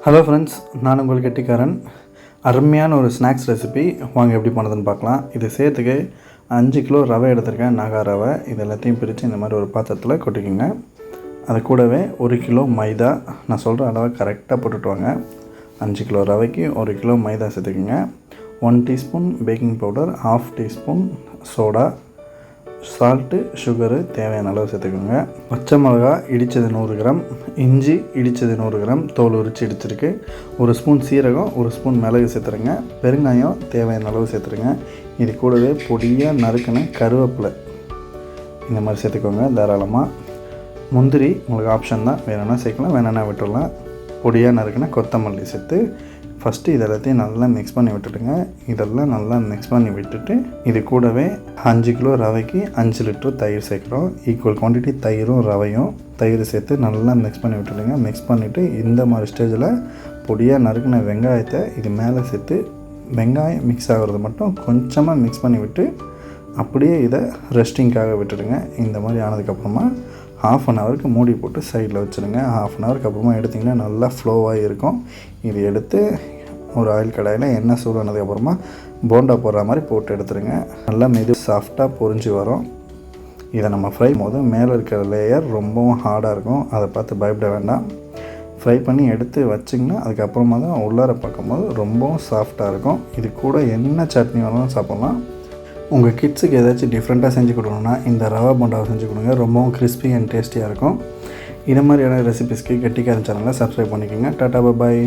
Hello friends, நான் உங்கள் கெட்டிக்காரன். அருமையான ஒரு ஸ்நாக்ஸ் ரெசிபி வாங்க எப்படி பண்ணுறதுன்னு பார்க்கலாம். இது சேர்த்துக்கு 5 கிலோ ரவை எடுத்திருக்கேன், நாகா ரவை. இது எல்லாத்தையும் பிரித்து இந்த மாதிரி ஒரு பாத்திரத்தில் கொட்டிக்கோங்க. அது கூடவே 1 கிலோ மைதா, நான் சொல்கிற அளவை கரெக்டாக போட்டுட்டு வாங்க. 5 கிலோ ரவைக்கு 1 கிலோ மைதா சேர்த்துக்குங்க. 1 teaspoon baking powder, 1/2 teaspoon soda, salt, sugar தேவையான அளவு சேர்த்துக்கோங்க. பச்சை மிளகா இடித்தது 100 கிராம், இஞ்சி இடித்தது 100 கிராம், தோல் உரித்து இடிச்சிருக்கு. 1 ஸ்பூன் சீரகம், 1 ஸ்பூன் மிளகு சேர்த்துருங்க. பெருங்காயம் தேவையான அளவு சேர்த்துருங்க. இது கூடவே பொடியாக நறுக்கின கருவேப்பிலை இந்த மாதிரி சேர்த்துக்கோங்க தாராளமாக. முந்திரி உங்களுக்கு ஆப்ஷன் தான், வேணும்னா சேர்க்கலாம், வேணும்னா விட்டுடலாம். பொடியாக நறுக்கின கொத்தமல்லி சேர்த்து ஃபஸ்ட்டு இது எல்லாத்தையும் நல்லா மிக்ஸ் பண்ணி விட்டுடுங்க. இதெல்லாம் நல்லா மிக்ஸ் பண்ணி விட்டுட்டு இது கூடவே 5 கிலோ ரவைக்கு 5 லிட்டர் தயிர் சேர்க்குறோம். ஈக்குவல் குவான்டிட்டி தயிரும் ரவையும் தயிர் சேர்த்து நல்லா மிக்ஸ் பண்ணி விட்டுடுங்க. மிக்ஸ் பண்ணிவிட்டு இந்த மாதிரி ஸ்டேஜில் பொடியாக நறுக்கின வெங்காயத்தை இது மேலே சேர்த்து வெங்காயம் மிக்ஸ் ஆகிறது மட்டும் கொஞ்சமாக மிக்ஸ் பண்ணி விட்டு அப்படியே இதை ரெஸ்டிங்காக விட்டுடுங்க. இந்த மாதிரி ஆனதுக்கப்புறமா 1/2 ஹவருக்கு மூடி போட்டு சைடில் வச்சுருங்க. 1/2 ஹவருக்கு அப்புறமா எடுத்திங்கன்னா நல்லா ஃப்ளோவாக இருக்கும். இது எடுத்து ஒரு ஆயில் கடாயில் எண்ணெய் சூடானதுக்கப்புறமா போண்டா போடுற மாதிரி போட்டு எடுத்துருங்க. நல்லா சாஃப்டாக பொரிஞ்சு வரும். இதை நம்ம ஃப்ரை போது மேலே இருக்கிற லேயர் ரொம்பவும் ஹார்டாக இருக்கும், அதை பார்த்து பயப்பட வேண்டாம். ஃப்ரை பண்ணி எடுத்து வச்சிங்கன்னா அதுக்கப்புறமா தான் உள்ளார பார்க்கும்போது ரொம்பவும் சாஃப்டாக இருக்கும். இது கூட என்ன சட்னி வேணாலும் சாப்பிட்லாம். உங்கள் கிட்ஸுக்கு ஏதாச்சும் டிஃப்ரெண்ட்டாக செஞ்சு கொடுக்கணுன்னா இந்த ரவா போண்டாவை செஞ்சு கொடுங்க. ரொம்பவும் கிறிஸ்பி அண்ட் டேஸ்டியாக இருக்கும். இது மாதிரியான ரெசிபிஸ்க்கு கெட்டிக்காரன் சேனலை சப்ஸ்கிரைப் பண்ணிக்கோங்க. டாடா பாய்.